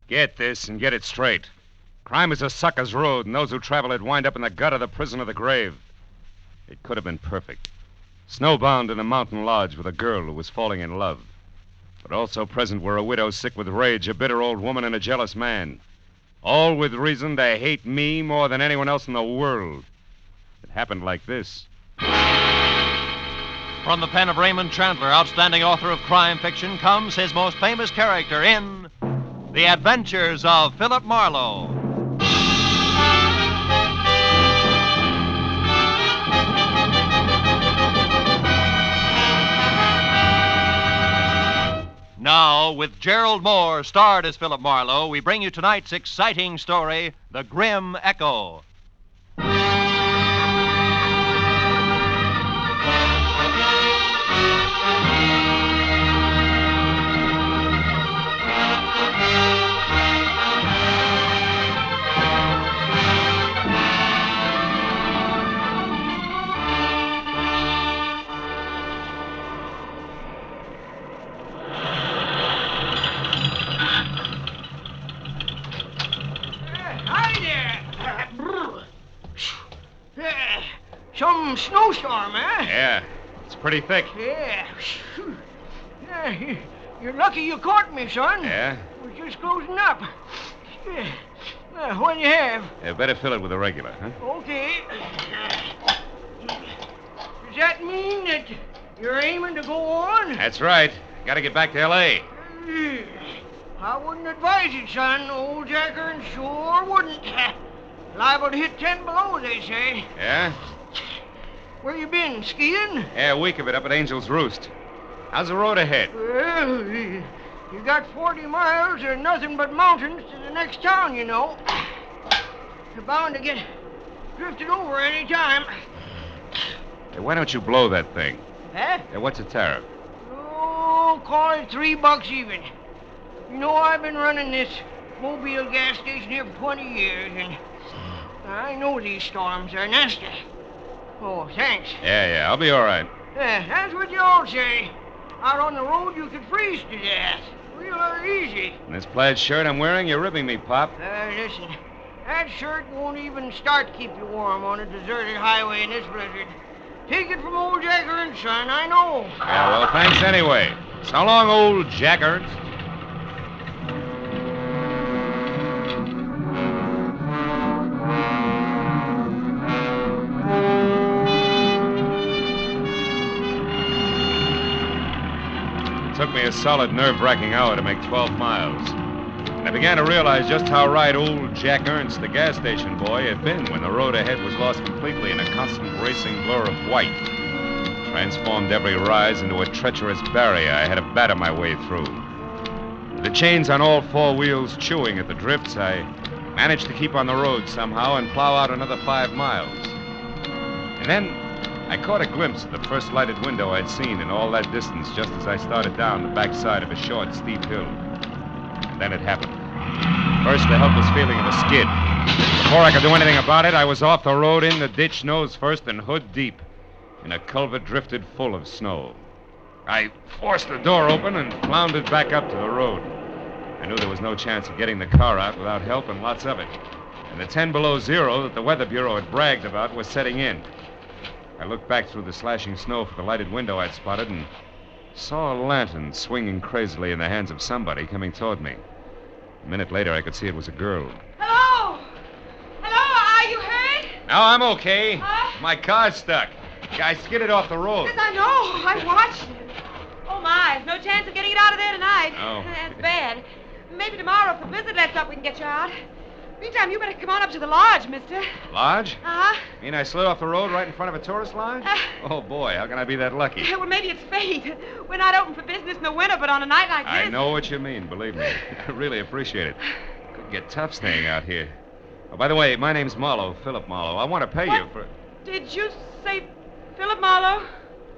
Get this and get it straight. Crime is a sucker's road, and those who travel it wind up in the gut of the prison of the grave. It could have been perfect. Snowbound in a mountain lodge with a girl who was falling in love. But also present were a widow sick with rage, a bitter old woman, and a jealous man. All with reason to hate me more than anyone else in the world. It happened like this. From the pen of Raymond Chandler, outstanding author of crime fiction, comes his most famous character in The Adventures of Philip Marlowe. Now, with Gerlad Mohr starred as Philip Marlowe, we bring you tonight's exciting story, The Grim Echo. Some snowstorm, eh? Yeah, it's pretty thick. Yeah. You're lucky you caught me, son. Yeah? We're just closing up. What do you have? Better fill it with a regular, huh? Okay. Does that mean that you're aiming to go on? That's right. Gotta get back to L.A. I wouldn't advise it, son. Old Jacker sure wouldn't. Liable to hit 10 below, they say. Yeah? Where you been, skiing? Yeah, a week of it up at Angel's Roost. How's the road ahead? Well, you got 40 miles or nothing but mountains to the next town, you know. You're bound to get drifted over any time. Hey, why don't you blow that thing? Huh? Hey, what's the tariff? Oh, call it $3 even. You know, I've been running this Mobile gas station here for 20 years, and I know these storms are nasty. Oh, thanks. Yeah, I'll be all right. That's what you all say. Out on the road, you could freeze to death. Real easy. And this plaid shirt I'm wearing, you're ripping me, Pop. Listen, that shirt won't even start to keep you warm on a deserted highway in this blizzard. Take it from old Jacker and Son, I know. Yeah, well, thanks anyway. So long, old Jacker. It took me a solid nerve-wracking hour to make 12 miles. And I began to realize just how right old Jack Ernst, the gas station boy, had been when the road ahead was lost completely in a constant racing blur of white. Transformed every rise into a treacherous barrier I had to batter my way through. With the chains on all four wheels chewing at the drifts, I managed to keep on the road somehow and plow out another 5 miles. And then I caught a glimpse of the first lighted window I'd seen in all that distance just as I started down the backside of a short, steep hill. And then it happened. First, the helpless feeling of a skid. Before I could do anything about it, I was off the road, in the ditch, nose first and hood deep, in a culvert drifted full of snow. I forced the door open and floundered back up to the road. I knew there was no chance of getting the car out without help and lots of it. And the 10 below zero that the Weather Bureau had bragged about was setting in. I looked back through the slashing snow for the lighted window I'd spotted and saw a lantern swinging crazily in the hands of somebody coming toward me. A minute later, I could see it was a girl. Hello? Hello, are you hurt? No, I'm okay. Huh? My car's stuck. I skidded off the road. Yes, I know. I watched it. Oh, my. No chance of getting it out of there tonight. Oh. That's bad. Maybe tomorrow, if the blizzard lets up, we can get you out. Meantime, you better come on up to the lodge, mister. Lodge? Uh-huh. Mean I slid off the road right in front of a tourist lodge? Oh, boy, how can I be that lucky? Well, maybe it's fate. We're not open for business in the winter, but on a night like this... I know what you mean, believe me. I really appreciate it. Could get tough staying out here. Oh, by the way, my name's Marlowe, Philip Marlowe. I want to pay you for... Did you say Philip Marlowe?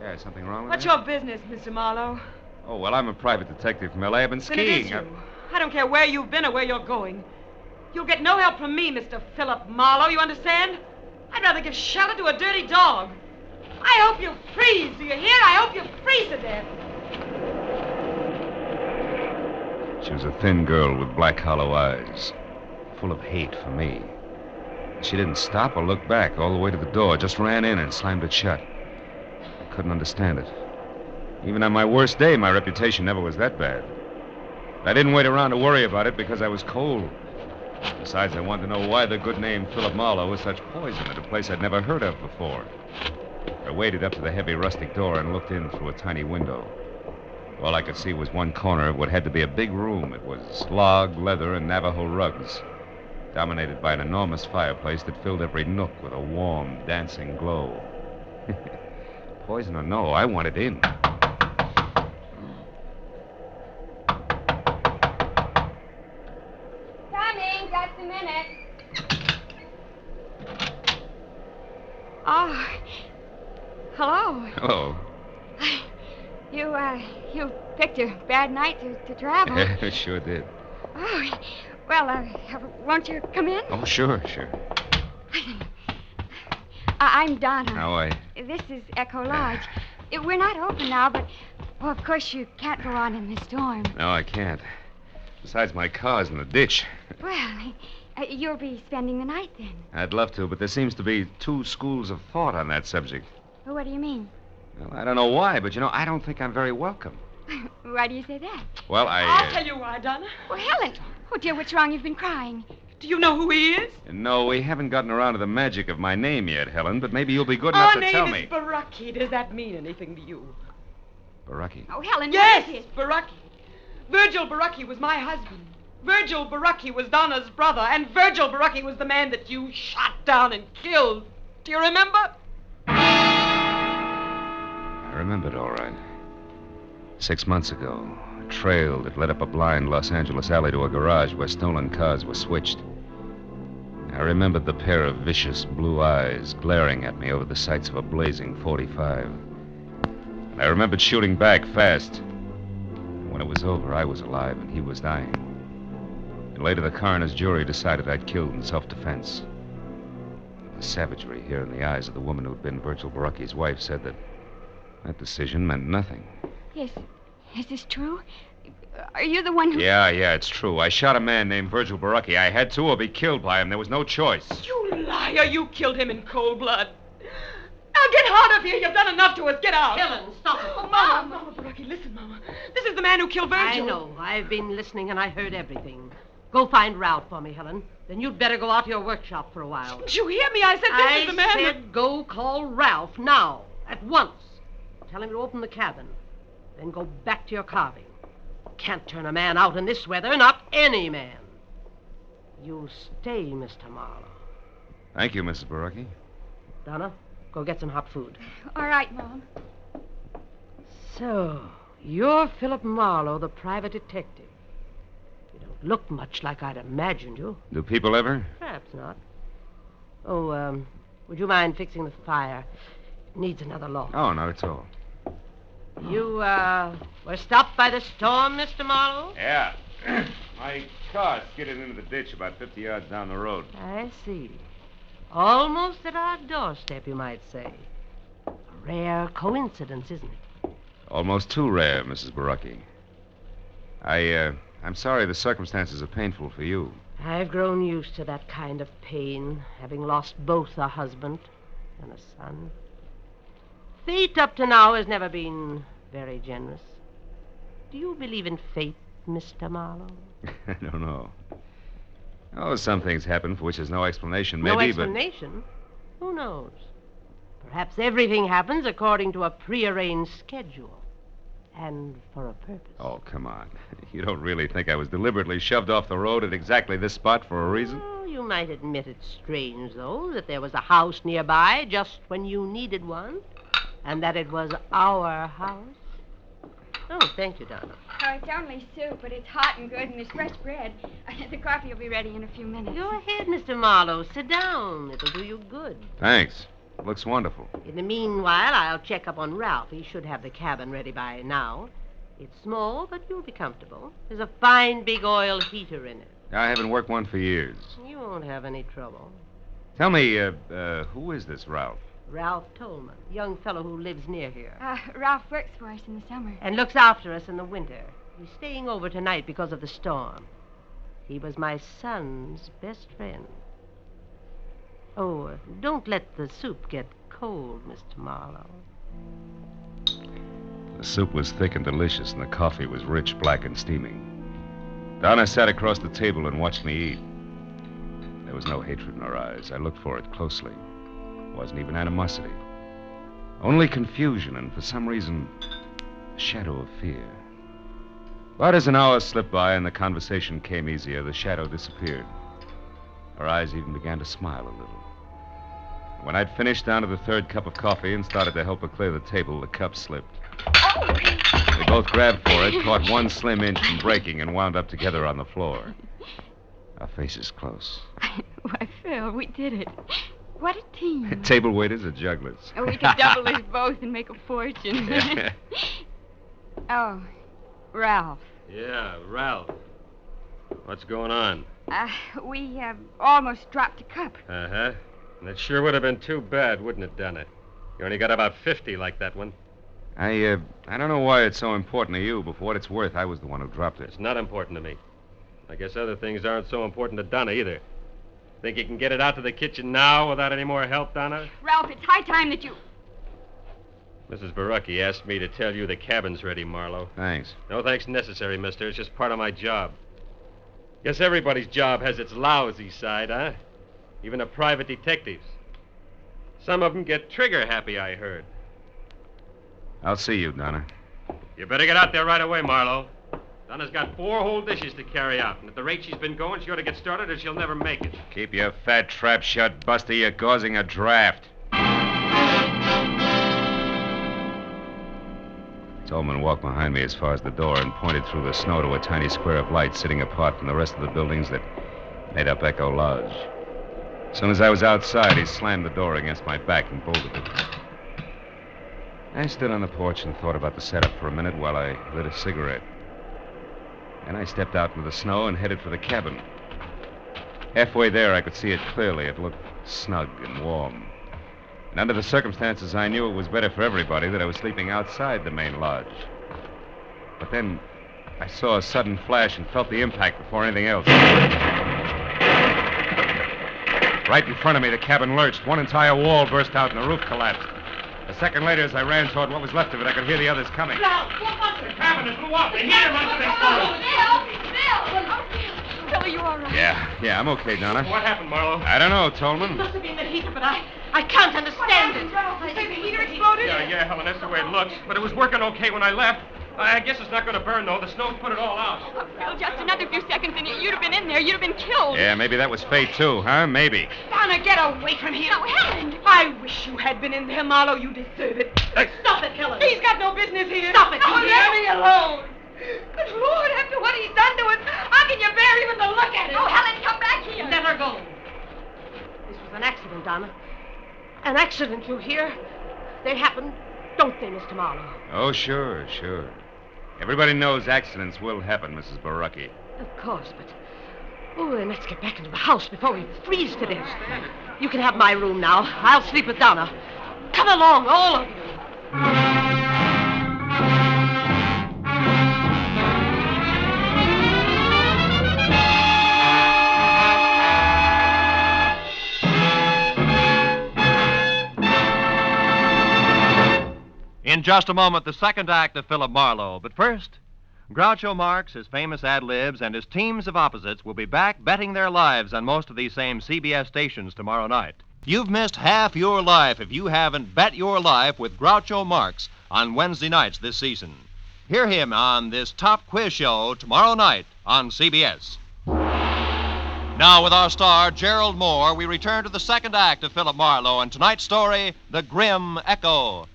Yeah, something wrong with What's that? your business, Mr. Marlowe? Oh, well, I'm a private detective from L.A. I've been Then it skiing. is you. I don't care where you've been or where you're going. You'll get no help from me, Mr. Philip Marlowe, you understand? I'd rather give shelter to a dirty dog. I hope you freeze, do you hear? I hope you freeze to death. She was a thin girl with black, hollow eyes, full of hate for me. She didn't stop or look back all the way to the door, just ran in and slammed it shut. I couldn't understand it. Even on my worst day, my reputation never was that bad. I didn't wait around to worry about it because I was cold. Besides, I wanted to know why the good name Philip Marlowe was such poison at a place I'd never heard of before. I waded up to the heavy rustic door and looked in through a tiny window. All I could see was one corner of what had to be a big room. It was log, leather, and Navajo rugs, dominated by an enormous fireplace that filled every nook with a warm, dancing glow. Poison or no, I wanted in. Coming, just a minute. Oh, hello. Hello. You picked a bad night to travel. Sure did. Oh, well, won't you come in? Oh, sure. I'm Donna. How are you? This is Echo Lodge. We're not open now, but, well, of course you can't go on in the storm. No, I can't. Besides, my car's in the ditch. Well, you'll be spending the night then. I'd love to, but there seems to be two schools of thought on that subject. Well, what do you mean? Well, I don't know why, but, I don't think I'm very welcome. Why do you say that? Well, I'll tell you why, Donna. Well, Helen. Oh, dear, what's wrong? You've been crying. Do you know who he is? No, we haven't gotten around to the magic of my name yet, Helen, but maybe you'll be good enough Our to tell name me. is Baraki. Does that mean anything to you? Baraki. Oh, Helen, Yes, what is it? Baraki. Virgil Baraki was my husband. Virgil Baraki was Donna's brother, and Virgil Baraki was the man that you shot down and killed. Do you remember? I remembered all right. 6 months ago, a trail that led up a blind Los Angeles alley to a garage where stolen cars were switched. I remembered the pair of vicious blue eyes glaring at me over the sights of a blazing .45. And I remembered shooting back fast. When it was over, I was alive and he was dying. And later, the coroner's jury decided I'd killed in self-defense. The savagery here in the eyes of the woman who'd been Virgil Baraki's wife said that decision meant nothing. Yes. Is this true? Are you the one who... Yeah, it's true. I shot a man named Virgil Baraki. I had to or be killed by him. There was no choice. You liar. You killed him in cold blood. Now get out of here. You've done enough to us. Get out. Helen, stop it. Oh, Mama, Baraki, listen, Mama. This is the man who killed Virgil. I know. I've been listening and I heard everything. Go find Ralph for me, Helen. Then you'd better go out to your workshop for a while. Did you hear me? I said this is the man. I said go call Ralph now, at once. Tell him to open the cabin. Then go back to your carving. Can't turn a man out in this weather, not any man. You stay, Mr. Marlowe. Thank you, Mrs. Baraki. Donna, go get some hot food. All right, Mom. So, you're Philip Marlowe, the private detective. You don't look much like I'd imagined you. Do people ever? Perhaps not. Oh, would you mind fixing the fire? It needs another log. Oh, not at all. You, were stopped by the storm, Mr. Marlowe? Yeah. My car skidded into the ditch about 50 yards down the road. I see. Almost at our doorstep, you might say. A rare coincidence, isn't it? Almost too rare, Mrs. Baraki. I'm sorry the circumstances are painful for you. I've grown used to that kind of pain, having lost both a husband and a son. Fate up to now has never been very generous. Do you believe in fate, Mr. Marlowe? I don't know. Oh, some things happen for which there's no explanation, maybe, No explanation? Who knows? Perhaps everything happens according to a prearranged schedule. And for a purpose. but... Oh, come on. You don't really think I was deliberately shoved off the road at exactly this spot for a reason? Oh, you might admit it's strange, though, that there was a house nearby just when you needed one. And that it was our house. Oh, thank you, Donna. Oh, it's only soup, but it's hot and good, and there's fresh bread. The coffee will be ready in a few minutes. Go ahead, Mr. Marlowe. Sit down. It'll do you good. Thanks. Looks wonderful. In the meanwhile, I'll check up on Ralph. He should have the cabin ready by now. It's small, but you'll be comfortable. There's a fine big oil heater in it. I haven't worked one for years. You won't have any trouble. Tell me, who is this Ralph? Ralph Tolman, young fellow who lives near here. Ralph works for us in the summer. And looks after us in the winter. He's staying over tonight because of the storm. He was my son's best friend. Oh, don't let the soup get cold, Mr. Marlowe. The soup was thick and delicious, and the coffee was rich, black, and steaming. Donna sat across the table and watched me eat. There was no hatred in her eyes. I looked for it closely. It wasn't even animosity. Only confusion, and for some reason, a shadow of fear. But as an hour slipped by and the conversation came easier, the shadow disappeared. Her eyes even began to smile a little. When I'd finished down to the third cup of coffee and started to help her clear the table, the cup slipped. We both grabbed for it, caught one slim inch from breaking, and wound up together on the floor. Our faces close. Why, Phil, we did it. What a team. Table waiters or jugglers? Oh, we could double us both and make a fortune. Oh, Ralph. Yeah, Ralph. What's going on? We almost dropped a cup. Uh-huh. And it sure would have been too bad, wouldn't it, Donna? You only got about 50 like that one. I don't know why it's so important to you, but for what it's worth, I was the one who dropped it. It's not important to me. I guess other things aren't so important to Donna either. Think you can get it out to the kitchen now without any more help, Donna? Ralph, it's high time that you... Mrs. Barucki asked me to tell you the cabin's ready, Marlowe. Thanks. No thanks necessary, mister. It's just part of my job. Guess everybody's job has its lousy side, huh? Even the private detectives. Some of them get trigger happy, I heard. I'll see you, Donna. You better get out there right away, Marlowe. Donna's got 4 whole dishes to carry out, and at the rate she's been going, she ought to get started or she'll never make it. Keep your fat trap shut, Buster. You're causing a draft. Tolman walked behind me as far as the door and pointed through the snow to a tiny square of light sitting apart from the rest of the buildings that made up Echo Lodge. As soon as I was outside, he slammed the door against my back and bolted it. I stood on the porch and thought about the setup for a minute while I lit a cigarette. Then I stepped out into the snow and headed for the cabin. Halfway there, I could see it clearly. It looked snug and warm. And under the circumstances, I knew it was better for everybody that I was sleeping outside the main lodge. But then I saw a sudden flash and felt the impact before anything else. Right in front of me, the cabin lurched. One entire wall burst out and the roof collapsed. A second later, as I ran toward what was left of it, I could hear the others coming. The cabin blew up. They hit him under the Phil, are you all right? Yeah, I'm okay, Donna. What happened, Marlowe? I don't know, Tolman. It must have been the heater, but I can't understand it. You say the heater exploded? Yeah, Helen, that's the way it looks. But it was working okay when I left. I guess it's not going to burn, though. The snow's put it all out. Oh, Phil, just another few seconds and you'd have been in there. You'd have been killed. Yeah, maybe that was fate, too, huh? Maybe. Donna, get away from him. Now, Helen. I wish you had been in there, Marlowe. You deserve it. Stop it, Helen. He's got no business here. Stop it, Now, you let hear? me alone. Good Lord, after what he's done to us, how can you bear even to look at him? Oh, Helen, come back here. Let her go. This was an accident, Donna. An accident, you hear? They happen, don't they, Mr. Marlowe? Oh, sure. Everybody knows accidents will happen, Mrs. Barucki. Of course, but... Oh, then let's get back into the house before we freeze to death. You can have my room now. I'll sleep with Donna. Come along, all of you. In just a moment, the second act of Philip Marlowe. But first, Groucho Marx, his famous ad-libs, and his teams of opposites will be back betting their lives on most of these same CBS stations tomorrow night. You've missed half your life if you haven't bet your life with Groucho Marx on Wednesday nights this season. Hear him on this top quiz show tomorrow night on CBS. Now, with our star, Gerlad Mohr, we return to the second act of Philip Marlowe and tonight's story, The Grim Echo.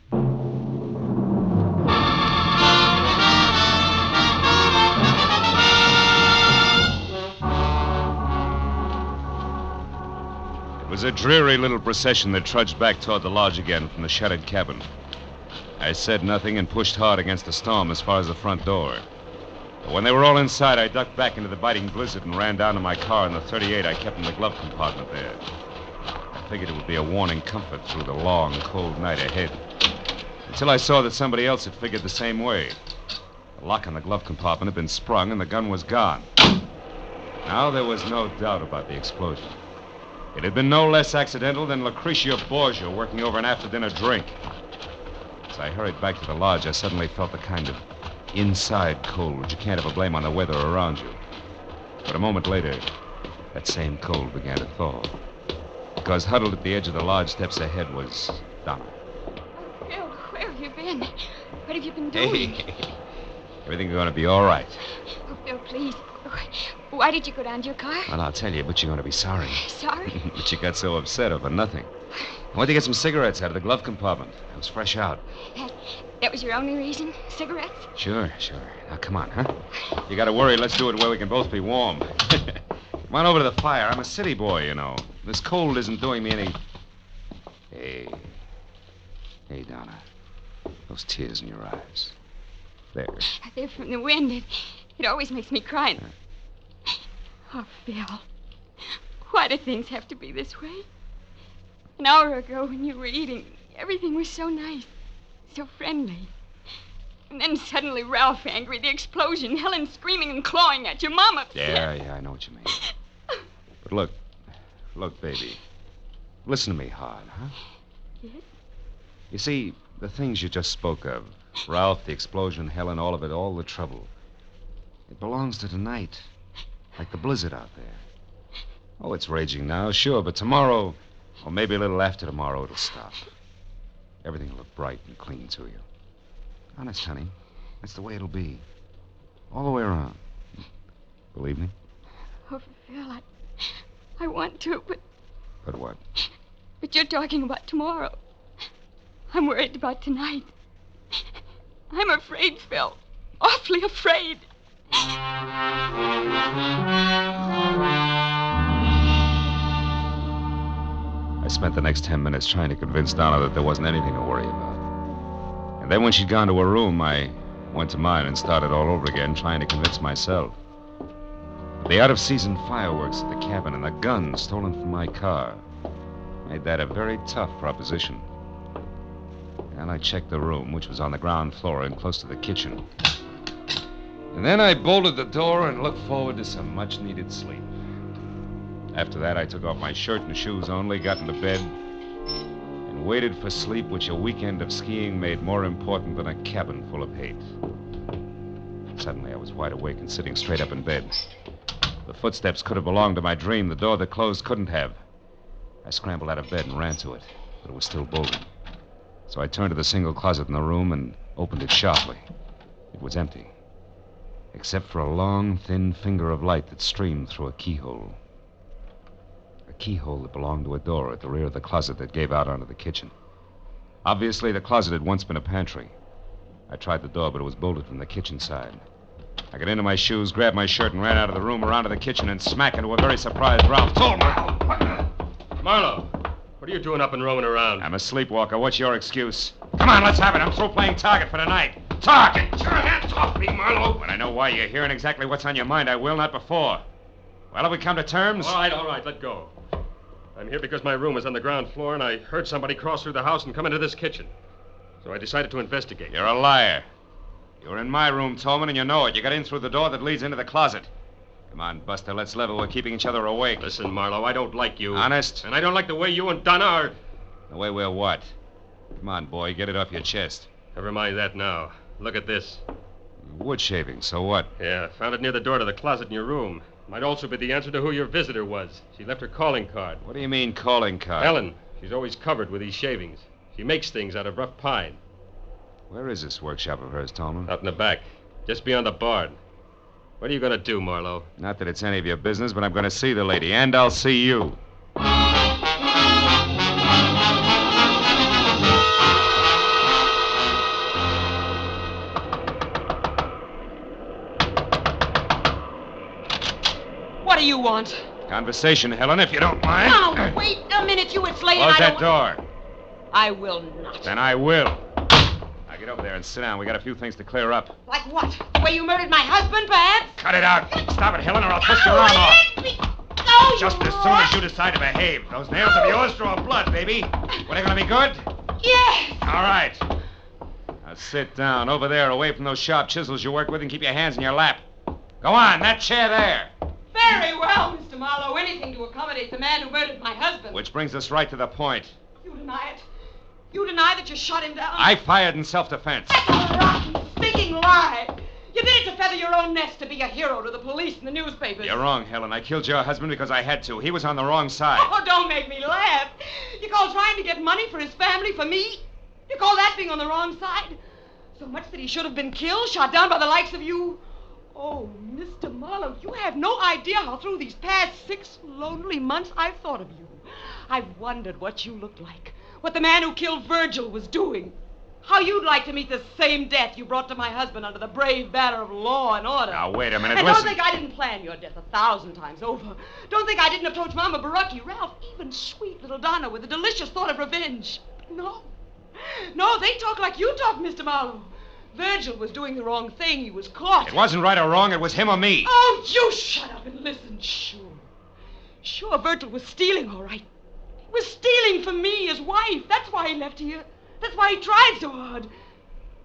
It was a dreary little procession that trudged back toward the lodge again from the shuttered cabin. I said nothing and pushed hard against the storm as far as the front door. But when they were all inside, I ducked back into the biting blizzard and ran down to my car in the 38 I kept in the glove compartment there. I figured it would be a warning comfort through the long, cold night ahead. Until I saw that somebody else had figured the same way. The lock on the glove compartment had been sprung, and the gun was gone. Now there was no doubt about the explosion. It had been no less accidental than Lucretia Borgia working over an after-dinner drink. As I hurried back to the lodge, I suddenly felt the kind of inside cold you can't ever blame on the weather around you. But a moment later, that same cold began to thaw. Because huddled at the edge of the lodge steps ahead was Donna. Oh, Phil, where have you been? What have you been doing? Hey, everything's going to be all right. Oh, Phil, please. Why did you go down to your car? Well, I'll tell you, but you're going to be sorry. Sorry? But you got so upset over nothing. I went to get some cigarettes out of the glove compartment. I was fresh out. That was your only reason? Cigarettes? Sure. Now, come on, huh? You got to worry. Let's do it where we can both be warm. Come on over to the fire. I'm a city boy, you know. This cold isn't doing me any... Hey, Donna. Those tears in your eyes. There. They're from the wind. It always makes me cry. Oh, Phil. Why do things have to be this way? An hour ago when you were eating, everything was so nice, so friendly. And then suddenly Ralph angry, the explosion, Helen screaming and clawing at you, Mom upset. Yeah, I know what you mean. But look, baby. Listen to me hard, huh? Yes? You see, the things you just spoke of, Ralph, the explosion, Helen, all of it, all the trouble, it belongs to tonight, like the blizzard out there. Oh, it's raging now, sure, but tomorrow, or maybe a little after tomorrow, it'll stop. Everything will look bright and clean to you. Honest, honey, that's the way it'll be. All the way around. Believe me? Oh, Phil, I want to, but... But what? But you're talking about tomorrow. I'm worried about tonight. I'm afraid, Phil. Awfully afraid. I spent the next 10 minutes trying to convince Donna that there wasn't anything to worry about. And then when she'd gone to her room, I went to mine and started all over again, trying to convince myself. The out-of-season fireworks at the cabin and the gun stolen from my car made that a very tough proposition. And I checked the room, which was on the ground floor and close to the kitchen. And then I bolted the door and looked forward to some much-needed sleep. After that, I took off my shirt and shoes only, got into bed, and waited for sleep, which a weekend of skiing made more important than a cabin full of hate. Suddenly, I was wide awake and sitting straight up in bed. The footsteps could have belonged to my dream. The door that closed couldn't have. I scrambled out of bed and ran to it, but it was still bolted. So I turned to the single closet in the room and opened it sharply. It was empty, except for a long, thin finger of light that streamed through a keyhole. A keyhole that belonged to a door at the rear of the closet that gave out onto the kitchen. Obviously, the closet had once been a pantry. I tried the door, but it was bolted from the kitchen side. I got into my shoes, grabbed my shirt, and ran out of the room, around to the kitchen, and smack into a very surprised Ralph. Marlowe, what are you doing up and roaming around? I'm a sleepwalker. What's your excuse? Come on, let's have it. I'm through playing target for tonight. Target! Get your hands off me, Marlowe! When I know why you're here and exactly what's on your mind, I will, not before. Well, have we come to terms? All right, let go. I'm here because my room is on the ground floor, and I heard somebody cross through the house and come into this kitchen. So I decided to investigate. You're a liar. You were in my room, Tolman, and you know it. You got in through the door that leads into the closet. Come on, Buster, let's level. We're keeping each other awake. Listen, Marlowe, I don't like you. Honest? And I don't like the way you and Donna are... The way we're what? Come on, boy, get it off your chest. Never mind that now. Look at this. Wood shaving, so what? Yeah, found it near the door to the closet in your room. Might also be the answer to who your visitor was. She left her calling card. What do you mean, calling card? Helen. She's always covered with these shavings. She makes things out of rough pine. Where is this workshop of hers, Tolman? Out in the back, just beyond the barn. What are you going to do, Marlowe? Not that it's any of your business, but I'm going to see the lady, and I'll see you. What do you want? Conversation, Helen, if you don't mind. Now, wait a minute, you. It's late. Close and that door. I will not. Then I will. Now get over there and sit down. We got a few things to clear up. Like what? The way you murdered my husband, perhaps? Cut it out. Stop it, Helen, or I'll twist your arm off. Let me go, Just as soon as you decide to behave. Those nails of yours draw blood, baby. Were they going to be good? Yes. All right. Now Now sit down over there, away from those sharp chisels you work with, and keep your hands in your lap. Go on, that chair there. Very well, Mr. Marlowe. Anything to accommodate the man who murdered my husband. Which brings us right to the point. You deny it. You deny that you shot him down. I fired in self-defense. That's a rotten, stinking lie. You did it to feather your own nest, to be a hero to the police and the newspapers. You're wrong, Helen. I killed your husband because I had to. He was on the wrong side. Oh, don't make me laugh. You call trying to get money for his family, for me? You call that being on the wrong side? So much that he should have been killed, shot down by the likes of you? Oh, Mr. Marlowe, you have no idea how through these past 6 lonely months I've thought of you. I've wondered what you looked like, what the man who killed Virgil was doing. How you'd like to meet the same death you brought to my husband under the brave banner of law and order. Now, wait a minute, And listen. don't think I didn't plan your death 1,000 times over. Don't think I didn't approach Mama Barucki, Ralph, even sweet little Donna with a delicious thought of revenge. No. No, they talk like you talk, Mr. Marlowe. Virgil was doing the wrong thing. He was caught. It wasn't right or wrong. It was him or me. Oh, you shut up and listen. Sure, Virgil was stealing, all right. He was stealing from me, his wife. That's why he left here. That's why he tried so hard.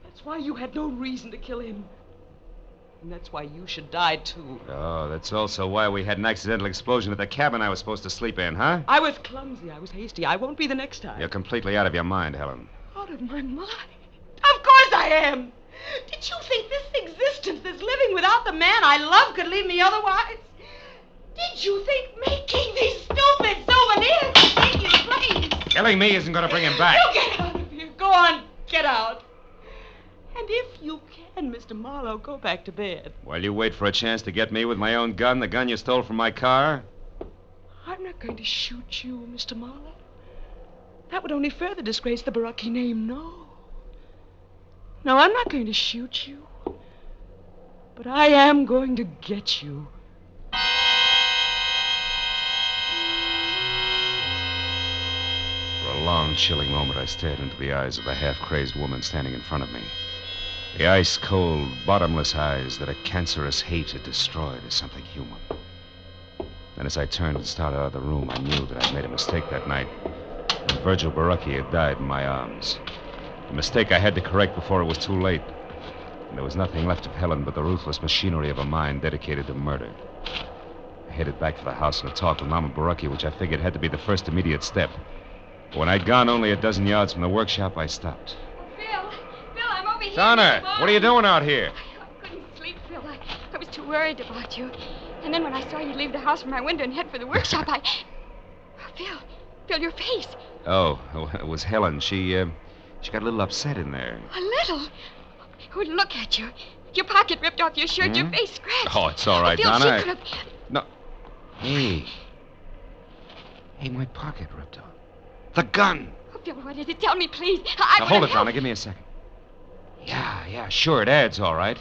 That's why you had no reason to kill him. And that's why you should die, too. Oh, that's also why we had an accidental explosion at the cabin I was supposed to sleep in, huh? I was clumsy. I was hasty. I won't be the next time. You're completely out of your mind, Helen. Out of my mind? Of course I am. Did you think this existence, this living without the man I love, could leave me otherwise? Did you think making these stupid souvenirs could take his place? Killing me isn't going to bring him back. You get out of here. Go on, get out. And if you can, Mr. Marlowe, go back to bed. While you wait for a chance to get me with my own gun, the gun you stole from my car? I'm not going to shoot you, Mr. Marlowe. That would only further disgrace the Barucki name. No, I'm not going to shoot you. But I am going to get you. For a long, chilling moment, I stared into the eyes of the half-crazed woman standing in front of me. The ice-cold, bottomless eyes that a cancerous hate had destroyed as something human. Then as I turned and started out of the room, I knew that I'd made a mistake that night. And Virgil Barucki had died in my arms. A mistake I had to correct before it was too late. And there was nothing left of Helen but the ruthless machinery of a mind dedicated to murder. I headed back for the house and a talk with Mama Barucki, which I figured had to be the first immediate step. But when I'd gone only a dozen yards from the workshop, I stopped. Phil, I'm over here. Donna, what are you doing out here? I couldn't sleep, Phil. I was too worried about you. And then when I saw you leave the house from my window and head for the workshop, Phil, your face. Oh, it was Helen. She got a little upset in there. A little? Oh, look at you. Your pocket ripped off your shirt, your face scratched. Oh, it's all right, Phil, Donna. She could have... No. Hey, my pocket ripped off. The gun. Oh, Phil, what is it? Tell me, please. Now, hold it, Donna. Give me a second. Yeah, sure, it adds, all right.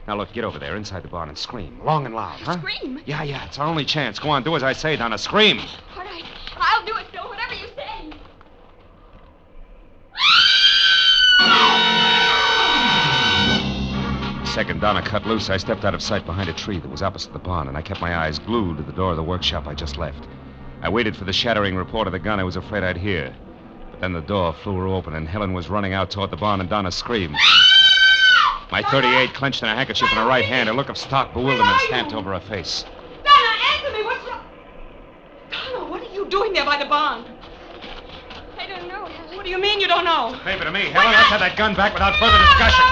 Now, look, get over there inside the barn and scream. Long and loud, huh? Scream? Yeah, it's our only chance. Go on, do as I say, Donna. Scream. All right. I'll do it, Phil, whatever you say. The second Donna cut loose, I stepped out of sight behind a tree that was opposite the barn, and I kept my eyes glued to the door of the workshop I just left. I waited for the shattering report of the gun I was afraid I'd hear. But then the door flew open, and Helen was running out toward the barn, and Donna screamed. My .38 clenched in a handkerchief in her right hand, a look of stark bewilderment stamped over her face. Donna, answer me. What's wrong? Donna, what are you doing there by the barn? I don't know, Helen. What do you mean you don't know? Favor to me, Helen. Let's have that gun back without further discussion.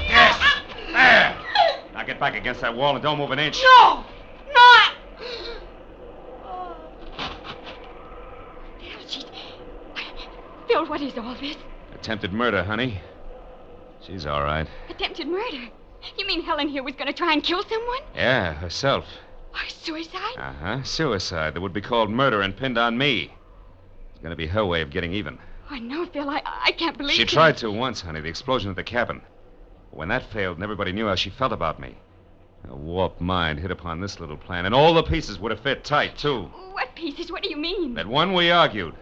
Yes. There. Now get back against that wall and don't move an inch. No. Phil, what is all this? Attempted murder, honey. She's all right. Attempted murder? You mean Helen here was going to try and kill someone? Yeah, herself. Or suicide? Uh-huh. Suicide that would be called murder and pinned on me. It's going to be her way of getting even. Oh, no, Phil, I can't believe She it. tried to once, honey, the explosion at the cabin. But when that failed and everybody knew how she felt about me, a warped mind hit upon this little plan, and all the pieces would have fit tight, too. What pieces? What do you mean? That one, we argued.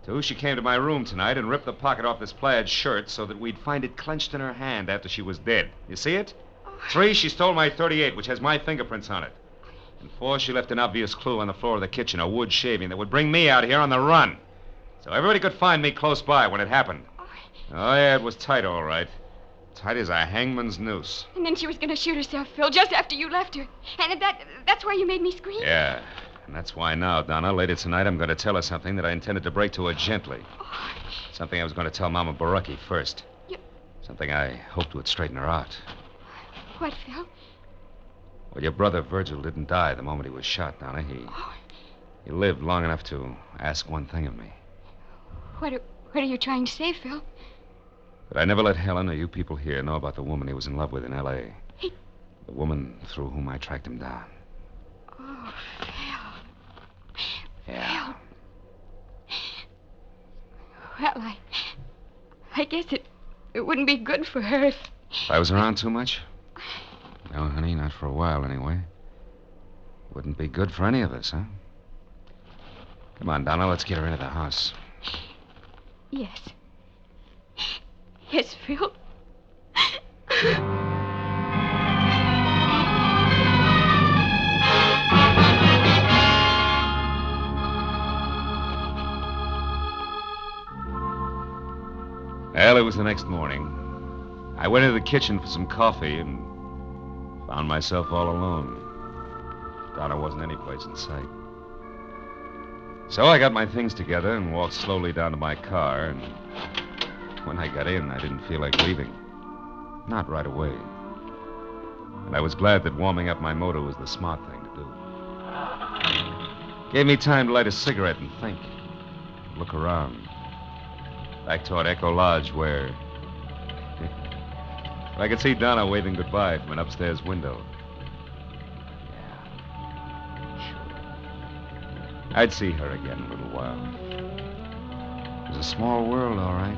Two, she came to my room tonight and ripped the pocket off this plaid shirt so that we'd find it clenched in her hand after she was dead. You see it? Oh. 3, she stole my .38, which has my fingerprints on it. And 4, she left an obvious clue on the floor of the kitchen, a wood shaving that would bring me out here on the run. So everybody could find me close by when it happened. Oh, yeah, it was tight, all right. Tight as a hangman's noose. And then she was going to shoot herself, Phil, just after you left her. And that's why you made me scream? Yeah. And that's why now, Donna, later tonight, I'm going to tell her something that I intended to break to her gently. Oh. Something I was going to tell Mama Baraki first. Something I hoped would straighten her out. What, Phil? Well, your brother Virgil didn't die the moment he was shot, Donna. He lived long enough to ask one thing of me. What are you trying to say, Phil? But I never let Helen or you people here know about the woman he was in love with in L.A. The woman through whom I tracked him down. Oh, Phil. Yeah. Phil. Well, I guess it wouldn't be good for her if I was around too much? No, honey, not for a while, anyway. Wouldn't be good for any of us, huh? Come on, Donna, let's get her into the house. Yes. Yes, Phil. Well, it was the next morning. I went into the kitchen for some coffee and found myself all alone. Donna wasn't any place in sight. So I got my things together and walked slowly down to my car, and when I got in, I didn't feel like leaving. Not right away. And I was glad that warming up my motor was the smart thing to do. Gave me time to light a cigarette and think. Look around. Back toward Echo Lodge, where I could see Donna waving goodbye from an upstairs window. Yeah, sure. I'd see her again in a little while. It was a small world, all right.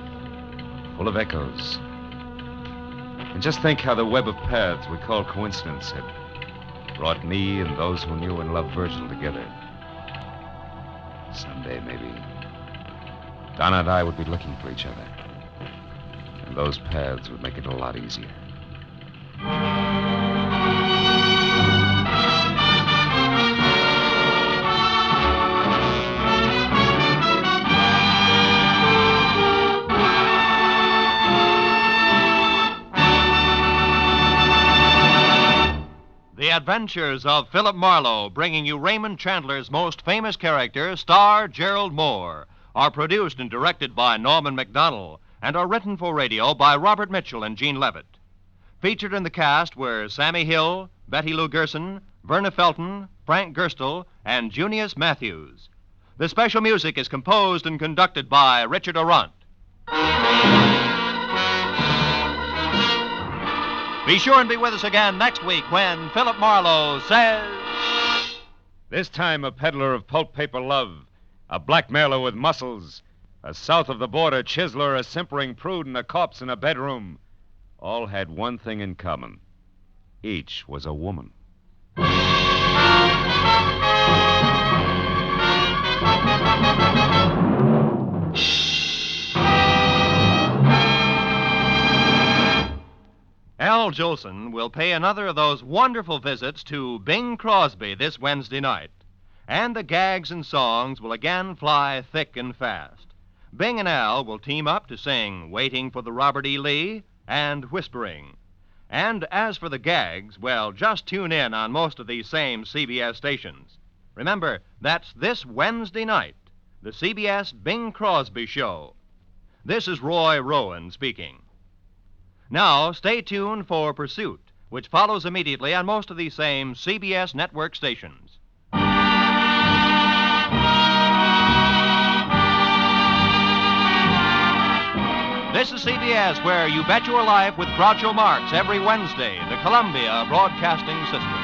Full of echoes. And just think how the web of paths we call coincidence had brought me and those who knew and loved Virgil together. Someday, maybe, Donna and I would be looking for each other. And those paths would make it a lot easier. The Adventures of Philip Marlowe, bringing you Raymond Chandler's most famous character, star Gerlad Mohr, are produced and directed by Norman MacDonald and are written for radio by Robert Mitchell and Gene Levitt. Featured in the cast were Sammy Hill, Betty Lou Gerson, Verna Felton, Frank Gerstle, and Junius Matthews. The special music is composed and conducted by Richard Arant. Be sure and be with us again next week when Philip Marlowe says... This time a peddler of pulp paper love, a blackmailer with muscles, a south-of-the-border chiseler, a simpering prude, and a corpse in a bedroom, all had one thing in common. Each was a woman. Al Jolson will pay another of those wonderful visits to Bing Crosby this Wednesday night. And the gags and songs will again fly thick and fast. Bing and Al will team up to sing Waiting for the Robert E. Lee and Whispering. And as for the gags, well, just tune in on most of these same CBS stations. Remember, that's this Wednesday night, the CBS Bing Crosby Show. This is Roy Rowan speaking. Now, stay tuned for Pursuit, which follows immediately on most of these same CBS network stations. This is CBS, where You Bet Your Life with Groucho Marx every Wednesday, the Columbia Broadcasting System.